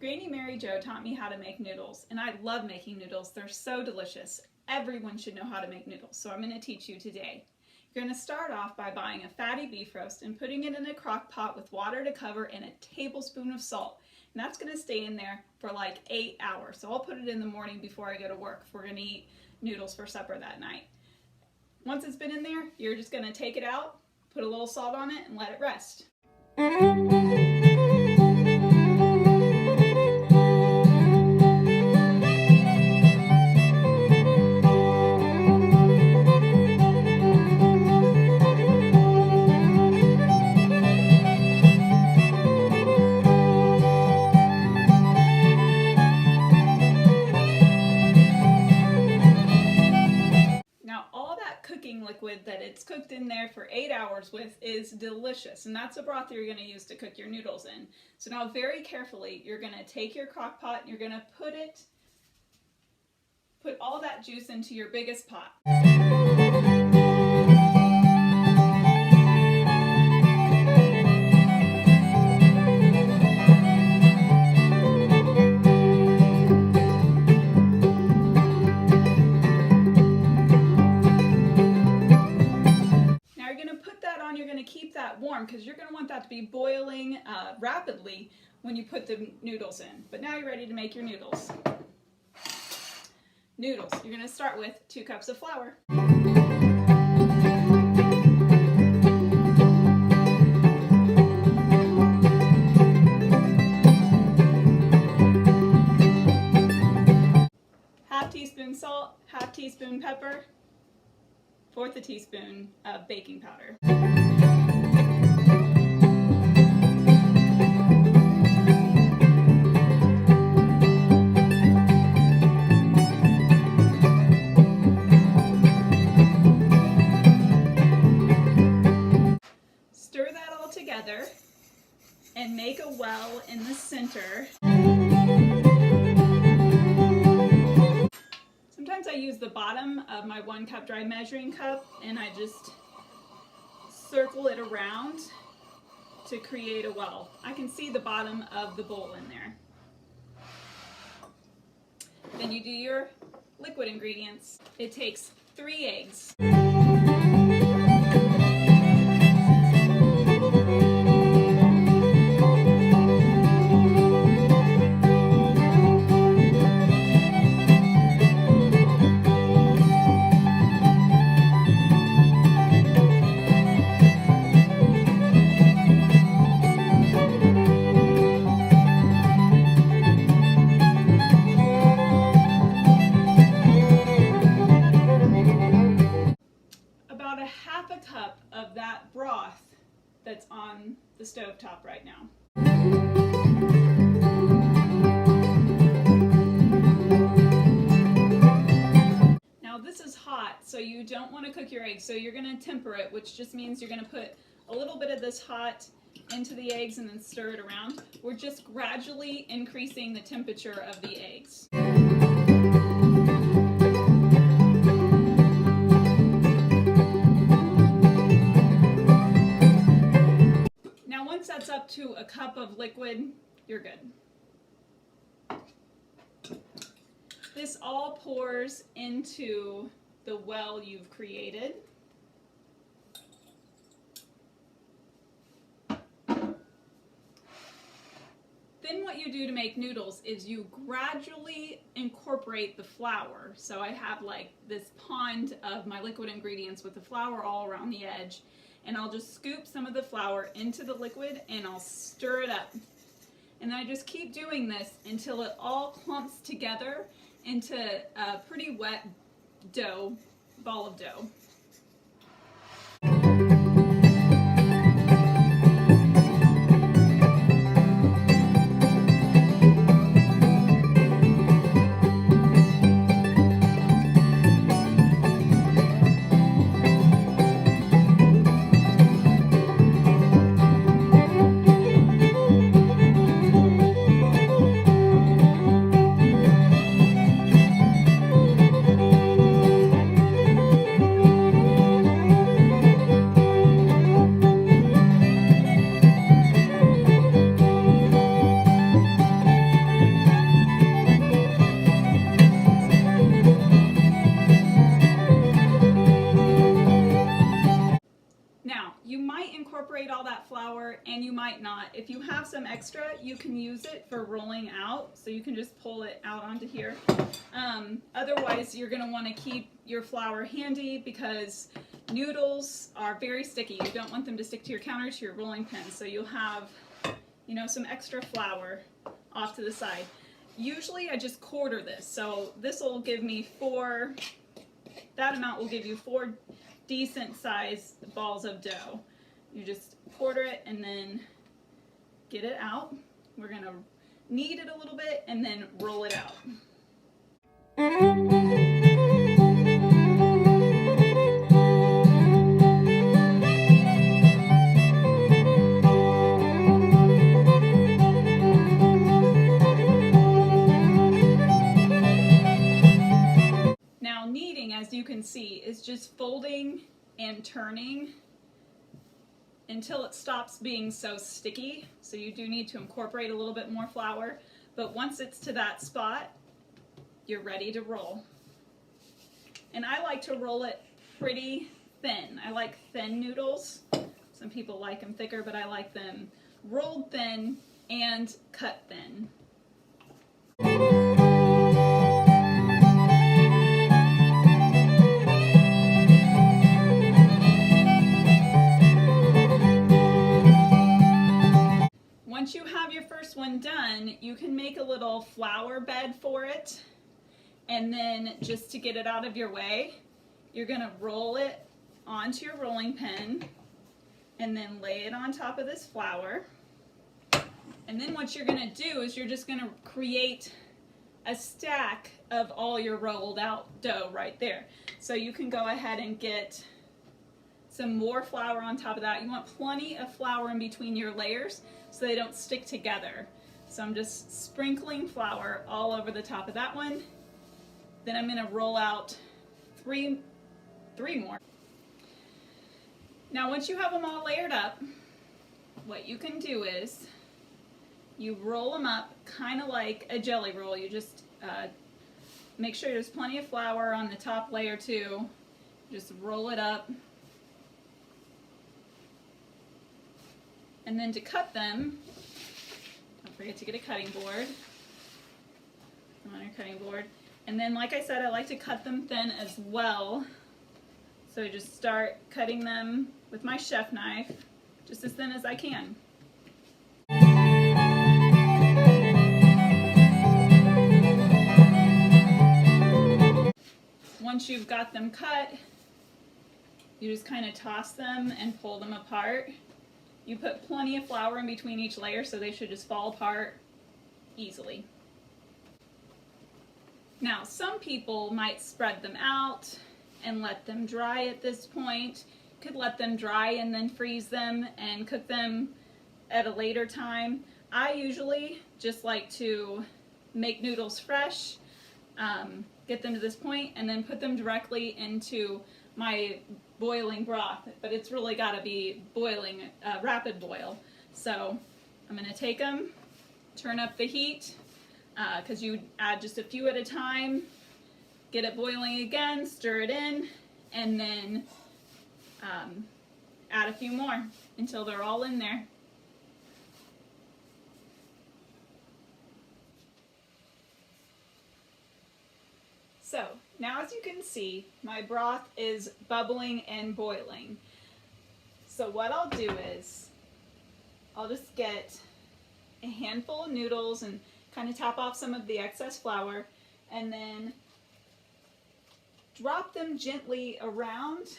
Granny Mary Jo taught me how to make noodles, and I love making noodles. They're so delicious. Everyone should know how to make noodles, so I'm going to teach you today. You're going to start off by buying a fatty beef roast and putting it in a crock pot with water to cover and a tablespoon of salt. And that's going to stay in there for like 8 hours. So I'll put it in the morning before I go to work if we're going to eat noodles for supper that night. Once it's been in there, you're just going to take it out, put a little salt on it, and let it rest. Liquid that it's cooked in there for 8 hours with is delicious, and that's the broth you're going to use to cook your noodles in. So now very carefully you're going to take your crock pot and you're going to put all that juice into your biggest pot. You're going to keep that warm because you're going to want that to be boiling rapidly when you put the noodles in. But now you're ready to make your noodles. Noodles. You're going to start with 2 cups of flour. Half teaspoon salt, half teaspoon pepper, 1/4 teaspoon of baking powder. Stir that all together and make a well in the center. Sometimes I use the bottom of my 1 cup dry measuring cup and I just circle it around to create a well. I can see the bottom of the bowl in there. Then you do your liquid ingredients. It takes 3 eggs. Cup of that broth that's on the stove top right now. Now this is hot, so you don't want to cook your eggs, so you're going to temper it, which just means you're going to put a little bit of this hot into the eggs and then stir it around. We're just gradually increasing the temperature of the eggs. Once that's up to a cup of liquid, you're good. This all pours into the well you've created. Then what you do to make noodles is you gradually incorporate the flour. So I have like this pond of my liquid ingredients with the flour all around the edge. And I'll just scoop some of the flour into the liquid and I'll stir it up. And I just keep doing this until it all clumps together into a pretty wet dough, ball of dough. might not. If you have some extra, you can use it for rolling out, so you can just pull it out onto here. Otherwise, you're going to want to keep your flour handy because noodles are very sticky. You don't want them to stick to your counter, to your rolling pin, so you'll have, you know, some extra flour off to the side. Usually I just quarter this, so this will give me that amount will give you 4 decent sized balls of dough. You just quarter it and then get it out. We're gonna knead it a little bit and then roll it out. Now kneading, as you can see, is just folding and turning until it stops being so sticky. So you do need to incorporate a little bit more flour, but once it's to that spot, you're ready to roll. And I like to roll it pretty thin. I like thin noodles. Some people like them thicker, but I like them rolled thin and cut thin. Once you have your first one done, you can make a little flour bed for it, and then just to get it out of your way, you're going to roll it onto your rolling pin and then lay it on top of this flour. And then what you're going to do is you're just going to create a stack of all your rolled out dough right there. So you can go ahead and get some more flour on top of that. You want plenty of flour in between your layers so they don't stick together. So I'm just sprinkling flour all over the top of that one. Then I'm going to roll out three more. Now once you have them all layered up, what you can do is you roll them up kind of like a jelly roll. You just make sure there's plenty of flour on the top layer too. Just roll it up. And then to cut them, don't forget to get a cutting board. Come on, your cutting board. And then, like I said, I like to cut them thin as well. So I just start cutting them with my chef knife, just as thin as I can. Once you've got them cut, you just kind of toss them and pull them apart. You put plenty of flour in between each layer, so they should just fall apart easily. Now, some people might spread them out and let them dry at this point. You could let them dry and then freeze them and cook them at a later time. I usually just like to make noodles fresh, get them to this point, and then put them directly into my boiling broth, but it's really got to be boiling, rapid boil. So I'm going to take them, turn up the heat, because you add just a few at a time, get it boiling again, stir it in, and then add a few more until they're all in there. So now, as you can see, my broth is bubbling and boiling. So what I'll do is I'll just get a handful of noodles and kind of tap off some of the excess flour and then drop them gently around,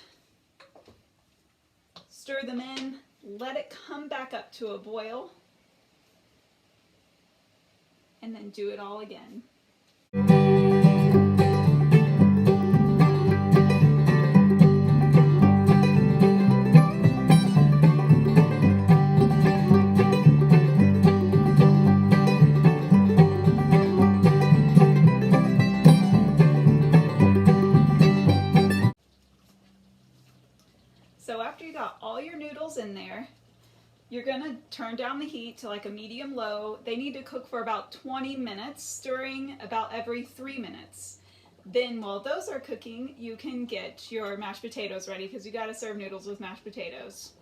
stir them in, let it come back up to a boil, and then do it all again. So after you got all your noodles in there, you're going to turn down the heat to like a medium-low. They need to cook for about 20 minutes, stirring about every 3 minutes. Then while those are cooking, you can get your mashed potatoes ready because you got to serve noodles with mashed potatoes.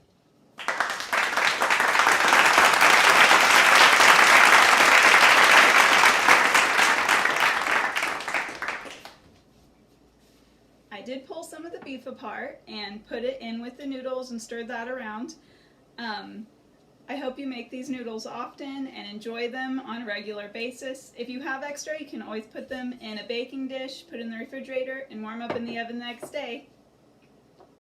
did pull some of the beef apart and put it in with the noodles and stirred that around. I hope you make these noodles often and enjoy them on a regular basis. If you have extra, you can always put them in a baking dish, put in the refrigerator, and warm up in the oven the next day.